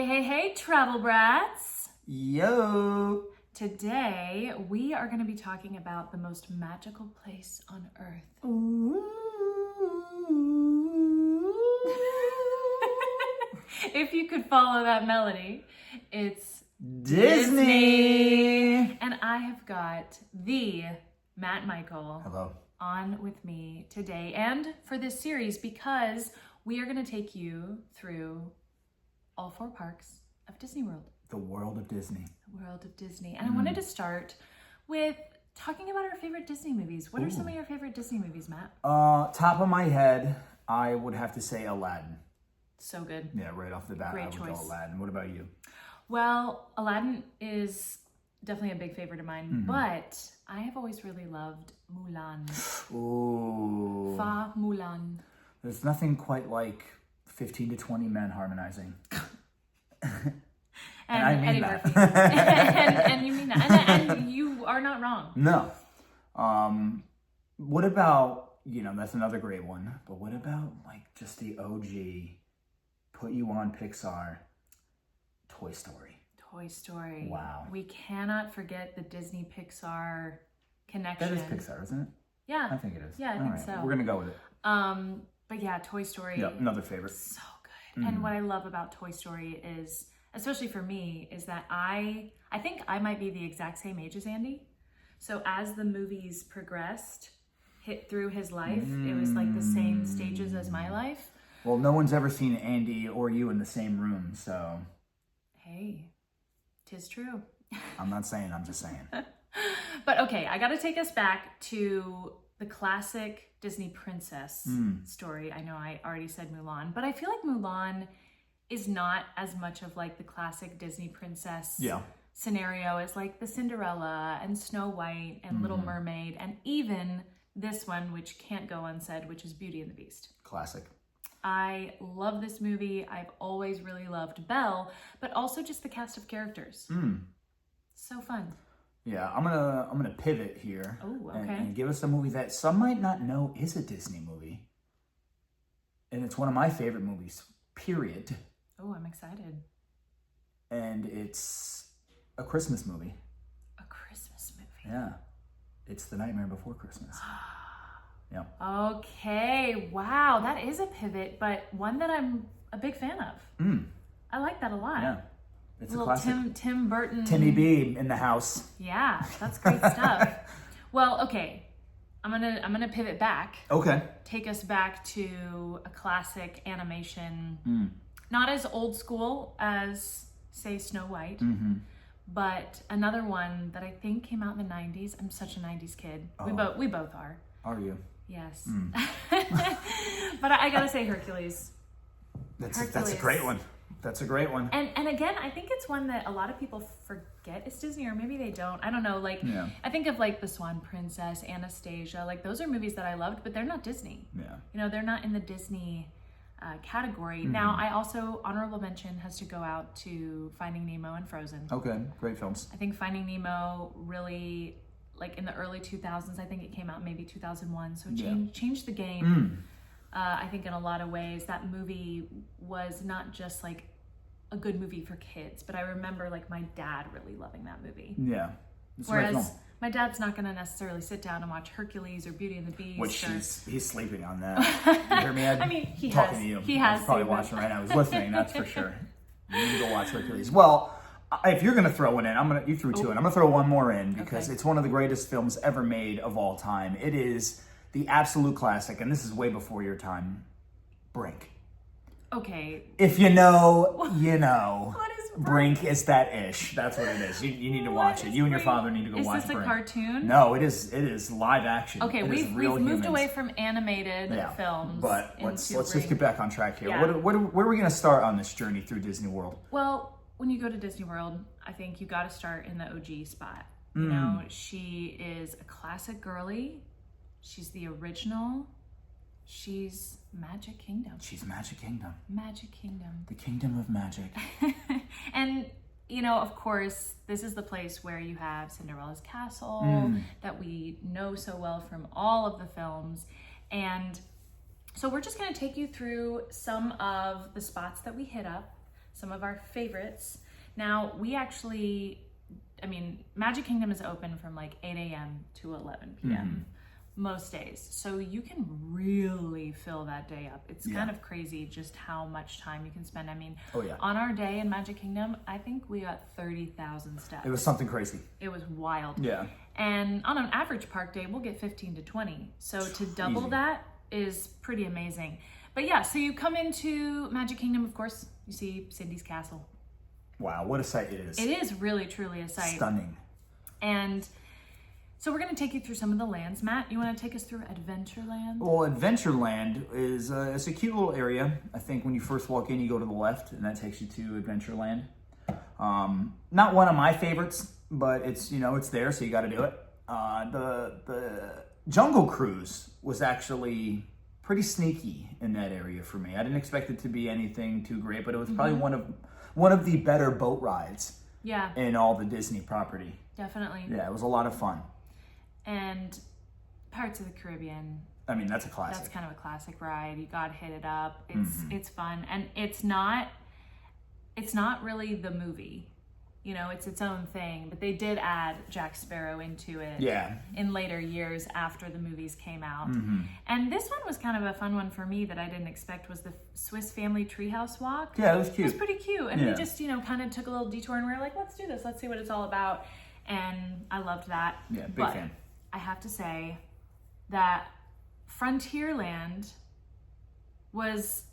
Hey, travel brats. Yo! Today, we are going to be talking about the most magical place on earth. Ooh. If you could follow that melody, it's Disney! And I have got the Matt Michael Hello. on with me today and for this series because we are going to take you through all 4 parks of Disney World. The world of Disney. The world of Disney. And I wanted to start with talking about our favorite Disney movies. What are some of your favorite Disney movies, Matt? Top of my head, I would have to say Aladdin. So good. Yeah, right off the bat, Great I would choice. go Aladdin. What about you? Well, Aladdin is definitely a big favorite of mine, but I have always really loved Mulan. Ooh. Fa Mulan. There's nothing quite like 15 to 20 men harmonizing. And I mean Eddie that. Murphy. and you mean that. And you are not wrong. No. What about, that's another great one, but what about like just the OG, put you on Pixar, Toy Story? Toy Story. Wow. We cannot forget the Disney Pixar connection. That is Pixar, isn't it? Yeah. I think it is. Yeah, I think so. We're going to go with it. But yeah, Toy Story. Yeah, another favorite. So good. And what I love about Toy Story is, especially for me, is that I think I might be the exact same age as Andy. So as the movies progressed, hit through his life, it was like the same stages as my life. Well, no one's ever seen Andy or you in the same room, so. Hey, 'tis true. I'm not saying, I'm just saying. But okay, I got to take us back to the classic Disney princess story. I know I already said Mulan, but I feel like Mulan is not as much of like the classic Disney princess scenario as like the Cinderella and Snow White and Little Mermaid, and even this one, which can't go unsaid, which is Beauty and the Beast. Classic. I love this movie. I've always really loved Belle, but also just the cast of characters. So fun. Yeah, I'm gonna pivot here. Oh, okay. And give us a movie that some might not know is a Disney movie. And it's one of my favorite movies, period. Oh, I'm excited. And it's a Christmas movie. A Christmas movie. Yeah. It's The Nightmare Before Christmas. Yeah. Okay, wow, that is a pivot, but one that I'm a big fan of. I like that a lot. Yeah. It's a little classic. Tim Burton. Timmy B in the house. Yeah, that's great stuff. Well, okay, I'm gonna pivot back. Okay. Take us back to a classic animation, not as old school as say Snow White, but another one that I think came out in the 90s. I'm such a 90s kid. Oh. We both are. Are you? Yes. But I gotta say Hercules. That's a great one. That's a great one. And again, I think it's one that a lot of people forget is Disney, or maybe they don't. I don't know. Like, I think of like The Swan Princess, Anastasia. Like, those are movies that I loved, but they're not Disney. Yeah. They're not in the Disney category. Now, I also, honorable mention has to go out to Finding Nemo and Frozen. Okay, great films. I think Finding Nemo really, like in the early 2000s, I think it came out maybe 2001. So it changed the game. I think in a lot of ways. That movie was not just like a good movie for kids, but I remember like my dad really loving that movie. Yeah. Whereas my dad's not going to necessarily sit down and watch Hercules or Beauty and the Beast. Which he's sleeping on that. You hear me, Ed? I mean, he talking has. to you. He has. He's probably watching right now. He's listening, that's for sure. You need to go watch Hercules. Well, if you're gonna throw one in, you threw 2 in. I'm gonna throw one more in because it's one of the greatest films ever made of all time. It is the absolute classic, and this is way before your time. Brink. Okay. If you know, you know. What is Brink? Is that ish? That's what it is. You need to watch it. You and your father need to go watch Brink. Is this a cartoon? No, it is live action. Okay, we've moved away from animated films. But let's just get back on track here. Yeah. Where are we gonna start on this journey through Disney World? Well, when you go to Disney World, I think you got to start in the OG spot. She is a classic girly. She's the original. She's Magic Kingdom. She's Magic Kingdom. Magic Kingdom. The Kingdom of Magic. And, of course, this is the place where you have Cinderella's castle that we know so well from all of the films. And so we're just going to take you through some of the spots that we hit up, some of our favorites. Now, we actually, Magic Kingdom is open from like 8 a.m. to 11 p.m. most days. So you can really fill that day up. It's kind of crazy just how much time you can spend. On our day in Magic Kingdom, I think we got 30,000 steps. It was something crazy. It was wild. Yeah. And on an average park day, we'll get 15 to 20. So to double that is pretty amazing. But yeah, so you come into Magic Kingdom, of course, you see Cindy's castle. Wow, what a sight it is. It is really, truly a sight. Stunning. And so we're going to take you through some of the lands. Matt, you want to take us through Adventureland? Well, Adventureland is it's a cute little area. I think when you first walk in, you go to the left, and that takes you to Adventureland. Not one of my favorites, but it's it's there, so you got to do it. The Jungle Cruise was actually pretty sneaky in that area for me. I didn't expect it to be anything too great, but it was probably one of the better boat rides. Yeah. In all the Disney property. Definitely. Yeah, it was a lot of fun. And Pirates of the Caribbean. That's a classic. That's kind of a classic ride. You got to hit it up. It's fun, and it's not really the movie. It's its own thing, but they did add Jack Sparrow into it in later years after the movies came out. And this one was kind of a fun one for me that I didn't expect was the Swiss Family Treehouse Walk. Yeah, it was cute. It was pretty cute. And we just, kind of took a little detour and we were like, let's do this. Let's see what it's all about. And I loved that. Yeah, big fan. I have to say that Frontierland was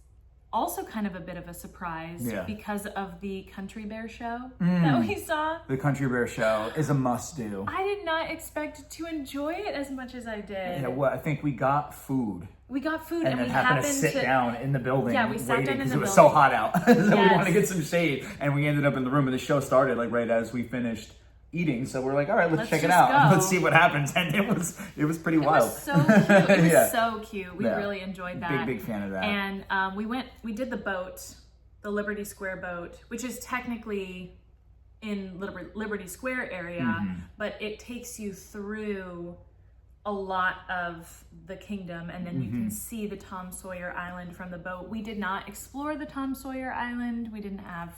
also kind of a bit of a surprise because of the Country Bear show that we saw. The Country Bear show is a must-do. I did not expect to enjoy it as much as I did. Yeah, well, I think we got food. We got food and we happened to sit down in the building. Yeah, we sat down in the building. Because it was so hot out. So we wanted to get some shade. And we ended up in the room, and the show started like right as we finished eating. So we're like, all right, let's check it out. Go. Let's see what happens. And it was pretty wild. It was so cute. It was so cute. We really enjoyed that. Big fan of that. And we did the boat, the Liberty Square boat, which is technically in Liberty Square area, but it takes you through a lot of the kingdom, and then you can see the Tom Sawyer Island from the boat. We did not explore the Tom Sawyer Island. We didn't have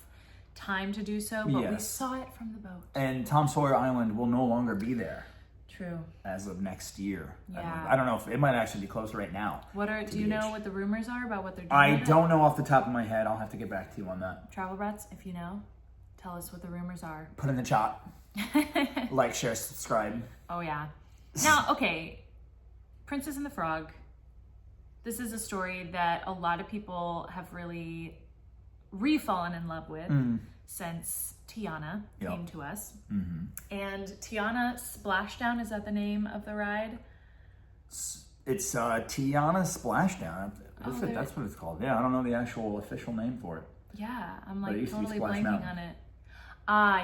time to do so, but we saw it from the boat. And Tom Sawyer Island will no longer be there. True. As of next year. Yeah. I don't know if it might actually be closed right now. Do you know what the rumors are about what they're doing? I don't know off the top of my head. I'll have to get back to you on that. Travel Brats, if you know, tell us what the rumors are. Put in the chat. Like, share, subscribe. Oh yeah. Now, okay, Princess and the Frog. This is a story that a lot of people have really re-fallen in love with since Tiana came to us. And Tiana Splashdown, is that the name of the ride? It's Tiana Splashdown. That's what it's called. Yeah, I don't know the actual official name for it. Yeah, I'm like totally blanking on it.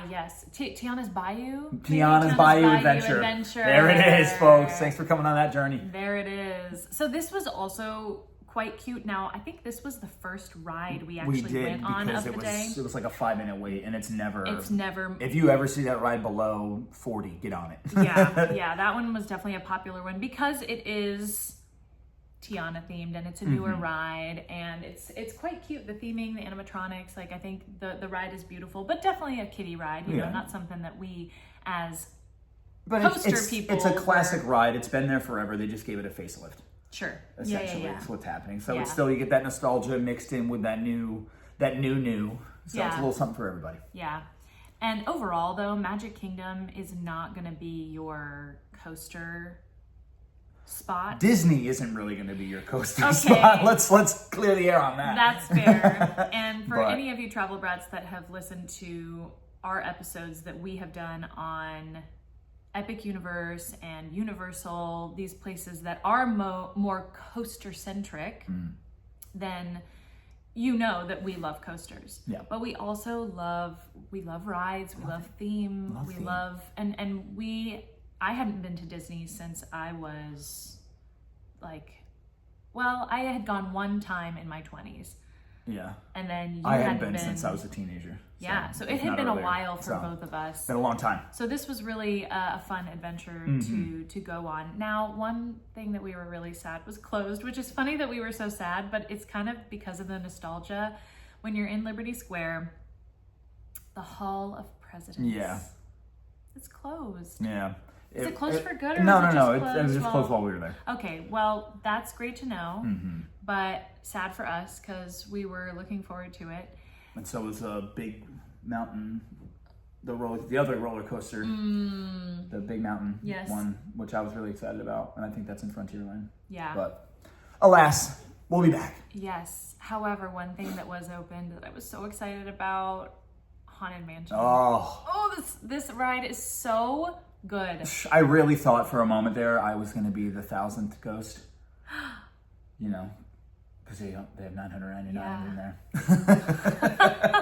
Yes. Tiana's Bayou? Tiana's Bayou Adventure. There it is, folks. Thanks for coming on that journey. There it is. So this was also quite cute. Now, I think this was the first ride we actually went on of the day. It was like a 5-minute wait, and it's never... If you ever see that ride below 40, get on it. Yeah, that one was definitely a popular one because it is Tiana themed, and it's a newer ride, and it's quite cute. The theming, the animatronics, like I think the ride is beautiful, but definitely a kiddie ride, you know, not something that we as coaster people... It's a classic ride. It's been there forever. They just gave it a facelift. Sure. Essentially, that's what's happening. So it's still, you get that nostalgia mixed in with that new. So it's a little something for everybody. Yeah. And overall, though, Magic Kingdom is not going to be your coaster spot. Disney isn't really going to be your coaster spot. Let's clear the air on that. That's fair. And for any of you travel brats that have listened to our episodes that we have done on Epic Universe and Universal, these places that are more coaster-centric, then you know that we love coasters. Yeah. But we also love rides, we love theme, I hadn't been to Disney since I was I had gone one time in my 20s. Yeah. And then I hadn't been since I was a teenager. Yeah, so it had been a while for both of us. It's been a long time. So this was really a fun adventure to go on. Now, one thing that we were really sad was closed, which is funny that we were so sad, but it's kind of because of the nostalgia. when you're in Liberty Square, the Hall of Presidents. Yeah. It's closed. Yeah. Is it closed for good? Or No. It was just closed while we were there. Okay, well, that's great to know, but sad for us because we were looking forward to it. And so was a big mountain, the other roller coaster, the big mountain one, which I was really excited about, and I think that's in Frontierland. Yeah. But alas, we'll be back. Yes. However, one thing that was opened that I was so excited about, Haunted Mansion. Oh, this ride is so good. I really thought for a moment there I was going to be the 1,000th ghost. You know, because they have 999 in there.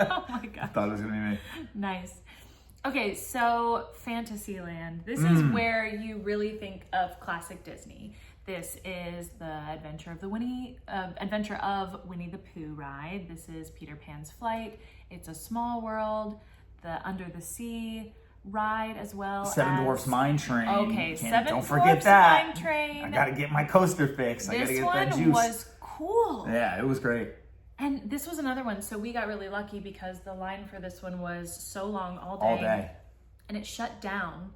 Oh my god! I thought it was going to be me. Nice. Okay, so Fantasyland. This is where you really think of classic Disney. This is the Adventure of Winnie the Pooh ride. This is Peter Pan's Flight. It's a Small World, the Under the Sea ride as well. Seven Dwarfs Mine Train. Okay, Don't forget that. Mine Train. I gotta get my coaster fixed. I gotta get that juice. This one was cool. Yeah, it was great. And this was another one. So we got really lucky because the line for this one was so long all day. All day. And it shut down.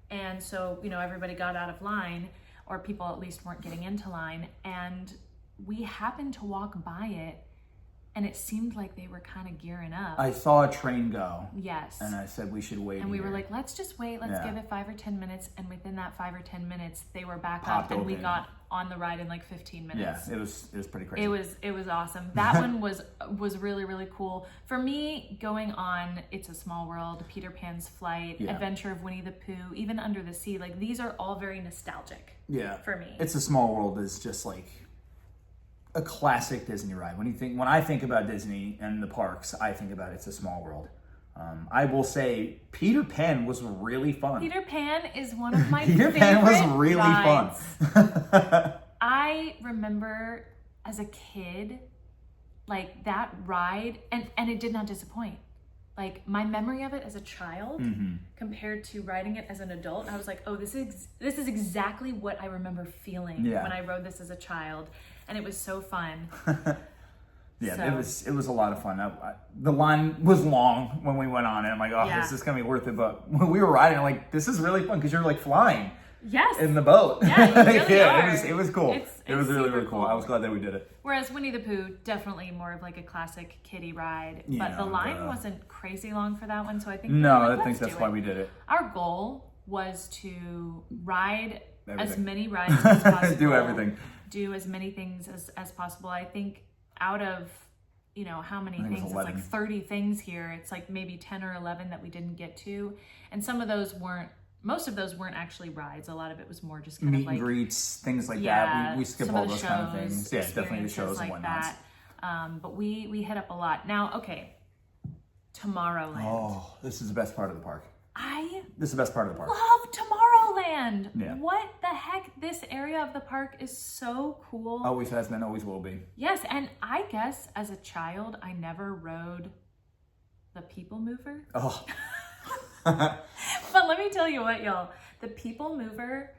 And so, everybody got out of line, or people at least weren't getting into line. And we happened to walk by it, and it seemed like they were kind of gearing up. I saw a train go. Yes. And I said we should wait. And we were like, let's just wait. Let's give it 5 or 10 minutes. And within that 5 or 10 minutes, they were back up, and we got on the ride in like 15 minutes. Yeah, it was pretty crazy. It was awesome. That one was really, really cool. For me, going on It's a Small World, Peter Pan's Flight, Adventure of Winnie the Pooh, even Under the Sea, like these are all very nostalgic. Yeah. For me. It's a Small World is just like a classic Disney ride. When I think about Disney and the parks, I think about It's a Small World. I will say Peter Pan was really fun. Peter Pan is one of my Peter favorite Pan was really rides. fun. I remember as a kid, like that ride, and it did not disappoint. Like my memory of it as a child compared to riding it as an adult, I was like, oh, this is exactly what I remember feeling when I rode this as a child, and it was so fun. Yeah, so. It was a lot of fun. The line was long when we went on it. I'm like, this is gonna be worth it. But when we were riding, I'm like, this is really fun because you're like flying. Yes. In the boat. Yeah, you really are. It was cool. It was really, really cool. cool. I was glad that we did it. Whereas Winnie the Pooh, definitely more of like a classic kiddie ride. But the line wasn't crazy long for that one, so I think I think that's why we did it. Our goal was to ride everything. as many rides as possible. Do everything. Do as many things as possible. I think out of how many things? It's like 30 things here. It's like maybe 10 or 11 that we didn't get to. And most of those weren't actually rides. A lot of it was more just kind of like meet and greets, things like that. We skip all those kind of things. Yeah, definitely the shows and whatnot. But we hit up a lot. Now, okay, Tomorrowland. Oh, this is the best part of the park. This is the best part of the park. Love Tomorrowland. Yeah. What the heck? This area of the park is so cool. Always has been, always will be. Yes, and I guess as a child, I never rode the People Mover. Oh. But let me tell you what, y'all. The People Mover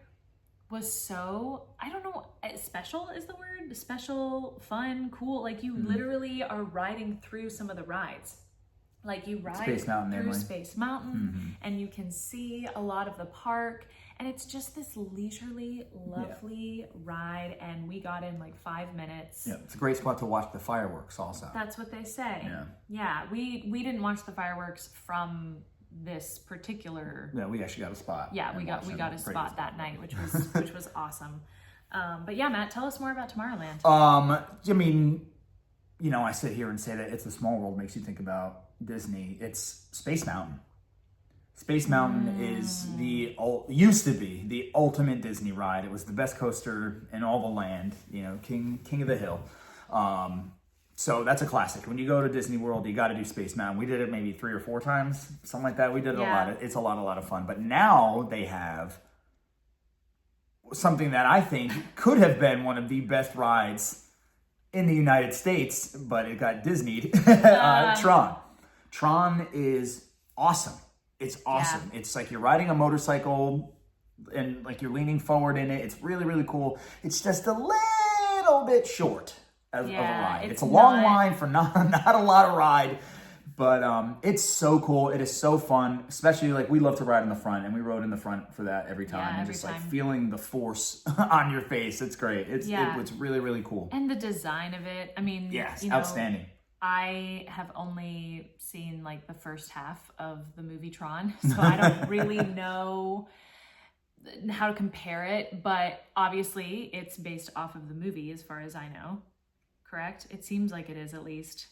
was so, I don't know, special is the word? Special, fun, cool. Like you literally are riding through some of the rides. Like you ride Space Mountain, through anyway. Space Mountain and you can see a lot of the park, and it's just this leisurely, lovely ride, and we got in like 5 minutes. Yeah, it's a great spot to watch the fireworks also. That's what they say. Yeah, we didn't watch the fireworks from this particular. Yeah, we actually got a spot. Yeah, we got a spot that night, which was awesome. But yeah, Matt, tell us more about Tomorrowland. I mean, I sit here and say that It's a Small World makes you think about Disney. It's Space Mountain. Space Mountain used to be the ultimate Disney ride. It was the best coaster in all the land, king of the hill. So that's a classic. When you go to Disney World, you got to do Space Mountain. We did it maybe 3 or 4 times, something like that. We did it a lot. It's a lot of fun. But now they have something that I think could have been one of the best rides in the United States, but it got Disneyed. Tron. Tron is awesome. It's awesome. It's like you're riding a motorcycle and like you're leaning forward in it. It's really, really cool. It's just a little bit short. of a Yeah, ride. It's a it's long not- line for not a lot of ride, but it's so cool. It is so fun, especially like we love to ride in the front, and we rode in the front for that every time, Yeah, and every just time. like feeling the force on your face. It's great. It's really, really cool. And the design of it, I mean, Yes, you know, outstanding. I have only seen like the first half of the movie Tron, so I don't really know how to compare it, but obviously it's based off of the movie as far as I know, correct? It seems like it is, at least,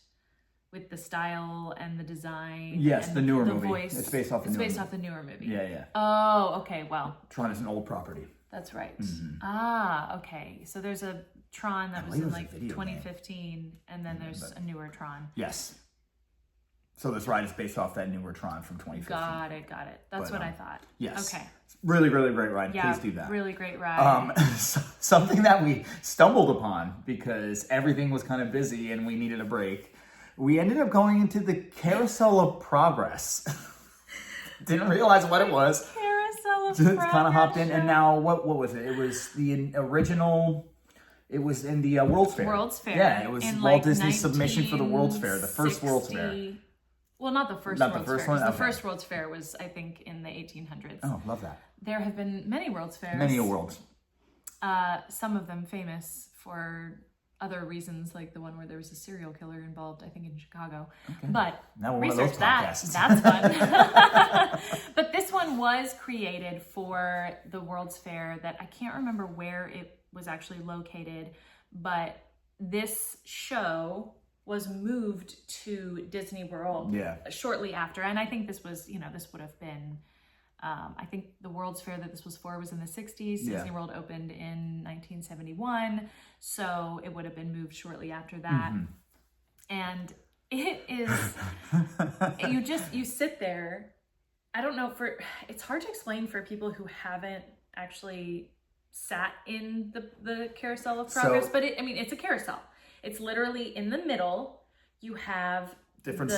with the style and the design. Yes, and the newer the movie. voice. It's based off the newer movie. off the newer movie. Yeah, yeah. Oh, okay, well. Tron is an old property. That's right. Mm-hmm. Ah, okay. So there's a Tron that was believe in it was a like video 2015, and then there's a newer Tron. Yes. So this ride is based off that newer Tron from 2015. Got it. That's what I thought. Yes. Okay. Really, really great ride. Yeah, Please do that. really great ride. Something that we stumbled upon because everything was kind of busy and we needed a break. We ended up going into the Carousel of Progress. Didn't realize what it was. Carousel of Just Progress. kind of hopped in, show. and now what was it? It was the original. It was in the World's Fair. World's Fair. Yeah, it was in, Walt like, Disney's submission for the World's Fair, the first World's Fair. 1960 Well, not the first Not the World's first Fair. one? 'Cause Okay. The first World's Fair was, I think, in the 1800s. Oh, love that. There have been many World's Fairs. Many a World's. Some of them famous for other reasons, like the one where there was a serial killer involved, I think in Chicago. Okay. But Now we're one of research those that. podcasts. That's fun. But this one was created for the World's Fair that I can't remember where it was actually located, but this show was moved to Disney World shortly after. And I think this was, this would have been, I think the World's Fair that this was for was in the 60s. Yeah. Disney World opened in 1971. So it would have been moved shortly after that. Mm-hmm. And it is, you sit there. I don't know, it's hard to explain for people who haven't actually sat in the Carousel of Progress, but it's a carousel. It's literally in the middle. You have Different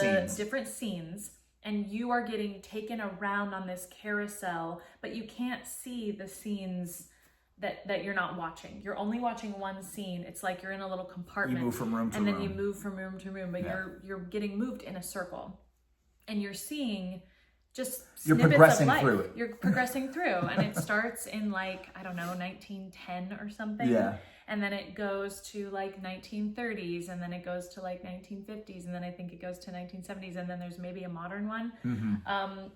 scenes. And you are getting taken around on this carousel, but you can't see the scenes that you're not watching. You're only watching one scene. It's like you're in a little compartment. You move from room to room. And room. then you move from room to room, but you're getting moved in a circle. And you're seeing just snippets of life. Through it. You're progressing through. And it starts in 1910 or something. Yeah. And then it goes to 1930s, and then it goes to 1950s, and then I think it goes to 1970s, and then there's maybe a modern one. Mm-hmm.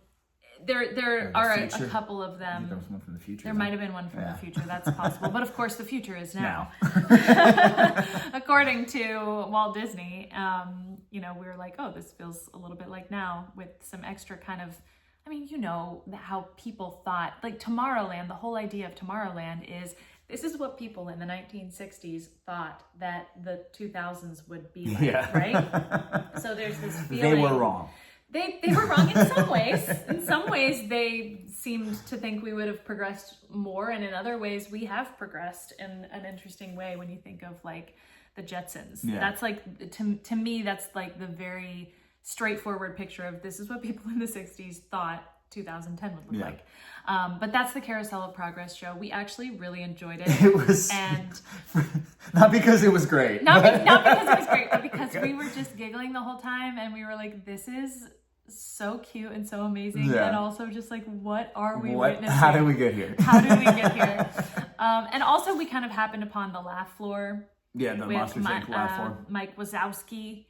There are a couple of them. I think there was one from the future. There might have been one from the future. That's possible. But of course, the future is now. According to Walt Disney, we were like, oh, this feels a little bit like now with some extra kind of, how people thought, like Tomorrowland, the whole idea of Tomorrowland is, this is what people in the 1960s thought that the 2000s would be like, right? So there's this feeling. They were wrong. They were wrong in some ways. In some ways, they seemed to think we would have progressed more, and in other ways, we have progressed in an interesting way when you think of the Jetsons. Yeah. That's to me, that's the very straightforward picture of this is what people in the 60s thought 2010 would look like. But that's the Carousel of Progress show. We actually really enjoyed it. It was, and not because it was great. Not because it was great, but because we were just giggling the whole time, and we were like, this is so cute and so amazing, and also just what are we witnessing? How did we get here? How did we get here? And also we kind of happened upon the laugh floor. Yeah, the Monsters Inc. laugh floor. Mike Wazowski.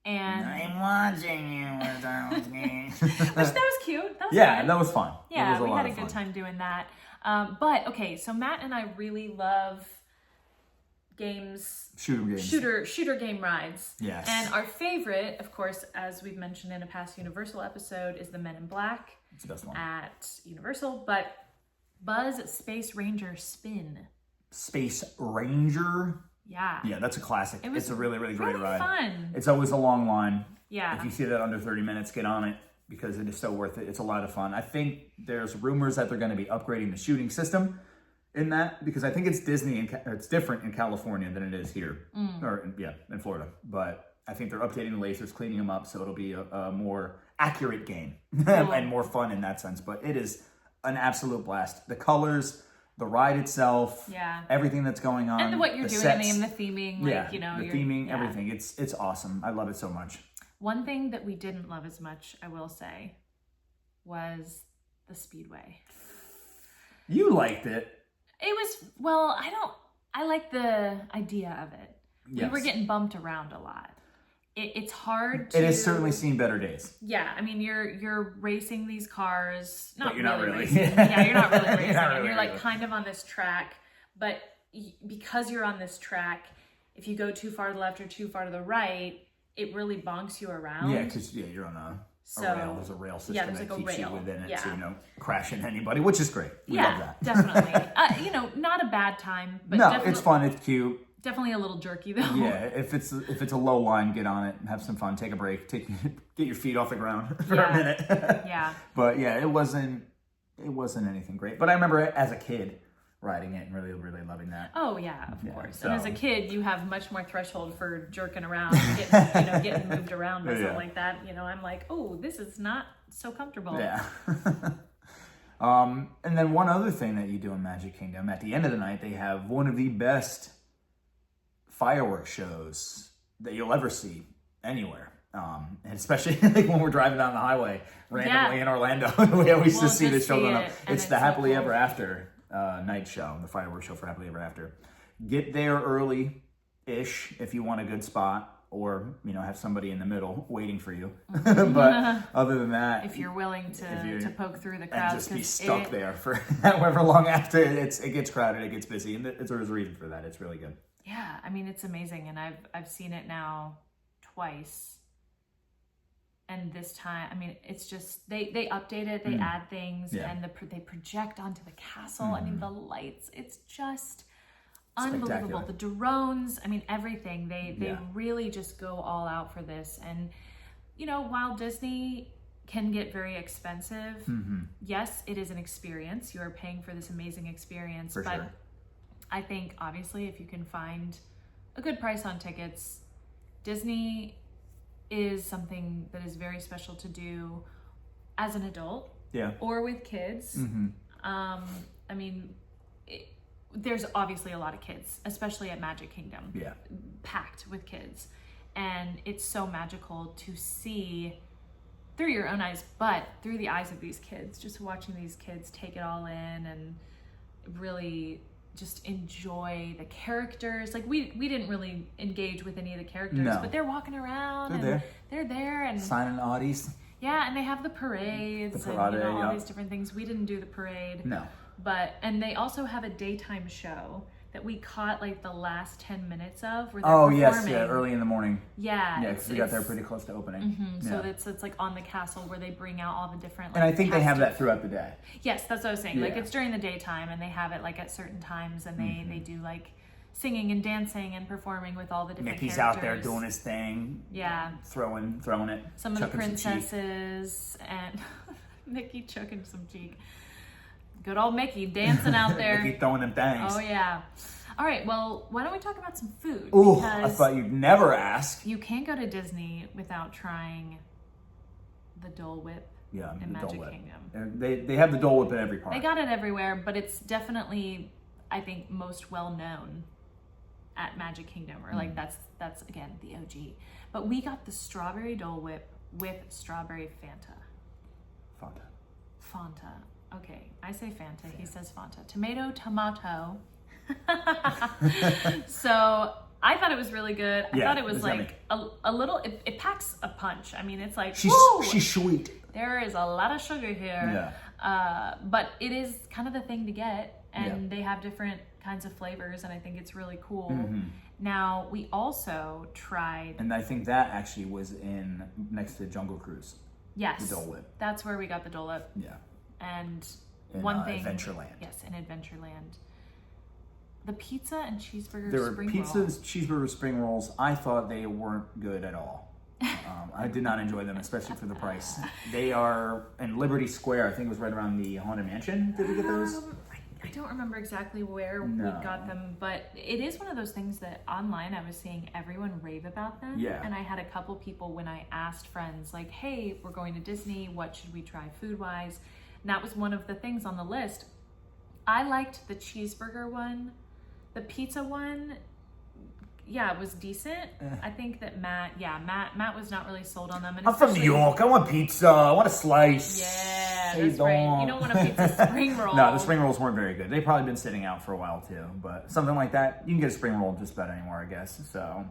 And I'm watching you, Wazowski. Which that was cute. That was fun. That was fun. Yeah, we had a good time doing that. But okay, so Matt and I really love shooter game rides. Yes. And our favorite, of course, as we've mentioned in a past Universal episode, is the Men in Black. It's the best one. At Universal, but Buzz Space Ranger Spin. Space Ranger? Yeah. Yeah, that's a classic. It's a really, really great ride. Fun. It's always a long line. Yeah. If you see that under 30 minutes, get on it because it is so worth it. It's a lot of fun. I think there's rumors that they're going to be upgrading the shooting system in that because I think it's it's different in California than it is here. In Florida. But I think they're updating the lasers, cleaning them up, so it'll be a more accurate game and more fun in that sense. But it is an absolute blast. The colors, the ride itself, Yeah. everything that's going on, And what you're the doing, sets, and the theming, like, yeah, you know, the you're, theming, yeah. everything. It's awesome. I love it so much. One thing that we didn't love as much, I will say, was the Speedway. You liked it. It was, well, I like the idea of it. Yes. We were getting bumped around a lot. It's hard to... It has certainly seen better days. Yeah, I mean, you're racing these cars. But you're not really. Racing. Yeah, you're not really racing. You're not and really you're like racing. kind of on this track. But because you're on this track, if you go too far to the left or too far to the right, it really bonks you around. Yeah, because you're on a rail. There's a rail system there's that like keeps a rail. you within it, Yeah. so you don't crash into anybody, which is great. We love that. Definitely. You know, not a bad time, but no, it's fun. It's cute. Definitely a little jerky though. Yeah, if it's a low line, get on it, have some fun, take a break, get your feet off the ground for a minute. Yeah. But yeah, it wasn't anything great. But I remember as a kid riding it and really, really loving that. Oh yeah, of course. So. And as a kid, you have much more threshold for jerking around, getting moved around or something like that. You know, I'm like, oh, this is not so comfortable. Yeah. And then one other thing that you do in Magic Kingdom, at the end of the night, they have one of the best fireworks shows that you'll ever see anywhere. And especially like when we're driving down the highway randomly in Orlando, we always just see this show going up. It's the Happily Ever After night show, the fireworks show for Happily Ever After. Get there early-ish if you want a good spot, or have somebody in the middle waiting for you. But other than that, if you're willing to poke through the crowd and just be stuck there for however long after it gets crowded, it gets busy, and there's a reason for that. It's really good. Yeah, I mean, it's amazing, and I've seen it now twice. And this time, I mean, it's just, they update it, they add things, and they project onto the castle. I mean, the lights, it's just unbelievable. The drones, I mean, everything. They really just go all out for this. And, while Disney can get very expensive, yes, it is an experience. You are paying for this amazing experience. For sure. I think, obviously, if you can find a good price on tickets, Disney is something that is very special to do as an adult or with kids. I mean, there's obviously a lot of kids, especially at Magic Kingdom, packed with kids. And it's so magical to see through your own eyes, but through the eyes of these kids, just watching these kids take it all in and really just enjoy the characters. Like we didn't really engage with any of the characters, but they're walking around they're there and signing Audis. Yeah, and they have the parades and all these different things. We didn't do the parade. No. And they also have a daytime show that we caught like the last 10 minutes of where they're performing. Early in the morning. Yeah. because we got there pretty close to opening. So it's like on the castle where they bring out all the different and I think they have that throughout the day. Yes, that's what I was saying. Like it's during the daytime and they have it like at certain times and they do like singing and dancing and performing with all the different Mickey's characters. out there doing his thing. Yeah. Throwing it. Some of the princesses and Mickey choking some cheek. Good old Mickey dancing out there. Mickey throwing them things. Oh, yeah. All right, well, why don't we talk about some food? Ooh, I thought you'd never ask. You can't go to Disney without trying the Dole Whip in Magic Kingdom. They have the Dole Whip in every park. They got it everywhere, but it's definitely, I think, most well-known at Magic Kingdom. Or like that's again, the OG. But we got the strawberry Dole Whip with strawberry Fanta. Fanta. Okay, I say Fanta. He says Fanta. Tomato. So I thought it was really good. I thought it was like a little. It packs a punch. I mean, it's like she's sweet. There is a lot of sugar here. Yeah. But it is kind of the thing to get, and they have different kinds of flavors, and I think it's really cool. Now we also tried, and I think that actually was next to Jungle Cruise. Yes, the Dole Whip. That's where we got the Dole Whip. Yeah. And one thing, Adventureland. Yes, in Adventureland. The pizza and cheeseburger there were spring pizzas, rolls. Cheeseburger spring rolls. I thought they weren't good at all. I did not enjoy them, especially for the price. They are in Liberty Square. I think it was right around the Haunted Mansion. Did we get those? I don't remember exactly where we got them, but it is one of those things that online I was seeing everyone rave about them. Yeah. And I had a couple people when I asked friends like, hey, we're going to Disney. What should we try food-wise? And that was one of the things on the list. I liked the cheeseburger one. The pizza one, yeah, it was decent. I think that Matt was not really sold on them. And I'm from New York. I want pizza. I want a slice. Yeah, that's right. You don't want a pizza spring roll. No, the spring rolls weren't very good. They've probably been sitting out for a while too. But something like that, you can get a spring roll just about anywhere, I guess. So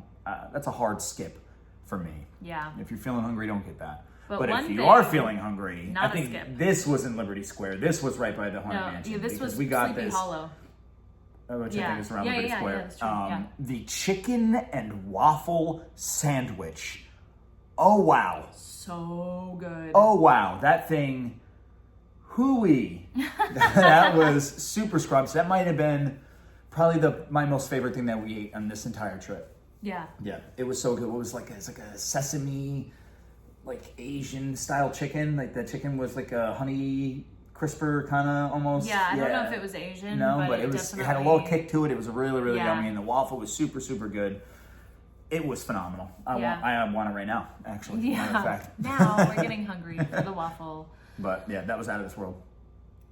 that's a hard skip for me. Yeah. If you're feeling hungry, don't get that. But one if you thing, are feeling hungry, I not a think skip. this was in Liberty Square. This was right by the Haunted No, Mansion. yeah, this because was we got Sleepy this. Hollow. Which I think is around Liberty Square. Yeah, that's true. Yeah. The chicken and waffle sandwich. Oh, wow. So good. Oh, wow. That thing, hooey. That was super scrubs. That might have been probably my most favorite thing that we ate on this entire trip. Yeah. Yeah, it was so good. It was it's like a sesame, like Asian style chicken. Like the chicken was like a honey crisper kind of almost. Yeah, I don't know if it was Asian. No, but it had a little kick to it. It was really, really Yeah. yummy, and the waffle was super, super good. It was phenomenal. I want it right now, actually. Matter of fact. Now we're getting hungry for the waffle. But yeah, that was out of this world.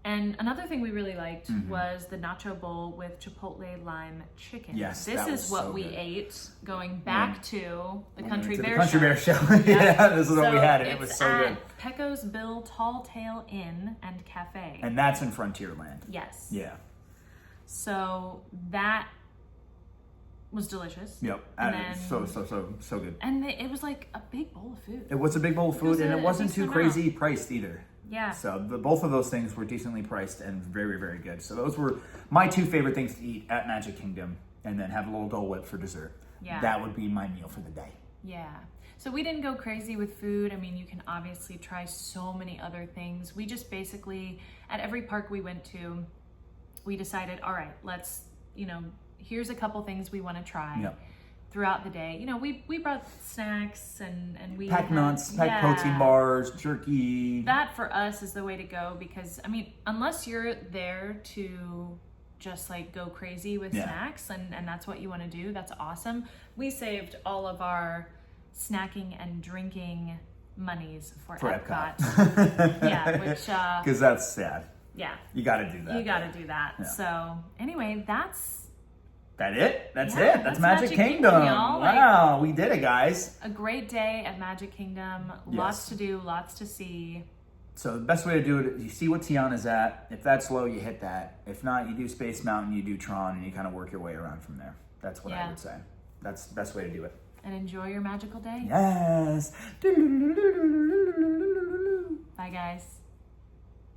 And another thing we really liked was the nacho bowl with chipotle lime chicken. Yes, this that is was what so we good. ate going back to the Country To the Bear Country Show. Bear Show. Yeah, this is what we had, and it was so at good. Pecos Bill Tall Tale Inn and Cafe. And that's in Frontierland. Yes. Yeah. So that was delicious. Yep. And And so good. And it was like a big bowl of food. It was a big bowl of food, and it wasn't too decent crazy priced either. Yeah. So both of those things were decently priced and very, very good. So those were my two favorite things to eat at Magic Kingdom, and then have a little Dole Whip for dessert. Yeah. That would be my meal for the day. Yeah. So we didn't go crazy with food. I mean, you can obviously try so many other things. We just basically, at every park we went to, we decided, all right, let's, here's a couple things we want to try. Yep. Throughout the day. We brought snacks and we Packed had, nuts, packed protein bars, jerky. That for us is the way to go because, I mean, unless you're there to just like go crazy with snacks and that's what you want to do, that's awesome. We saved all of our snacking and drinking monies for Epcot. Yeah, which... Because that's sad. Yeah. You got to do that. You got to do that. Yeah. So anyway, that's it. That's Magic Kingdom. Y'all. Wow, we did it, guys. A great day at Magic Kingdom. Lots to do, lots to see. So the best way to do it is you see what Tiana's at. If that's low, you hit that. If not, you do Space Mountain, you do Tron, and you kind of work your way around from there. That's what I would say. That's the best way to do it. And enjoy your magical day. Yes. Bye, guys.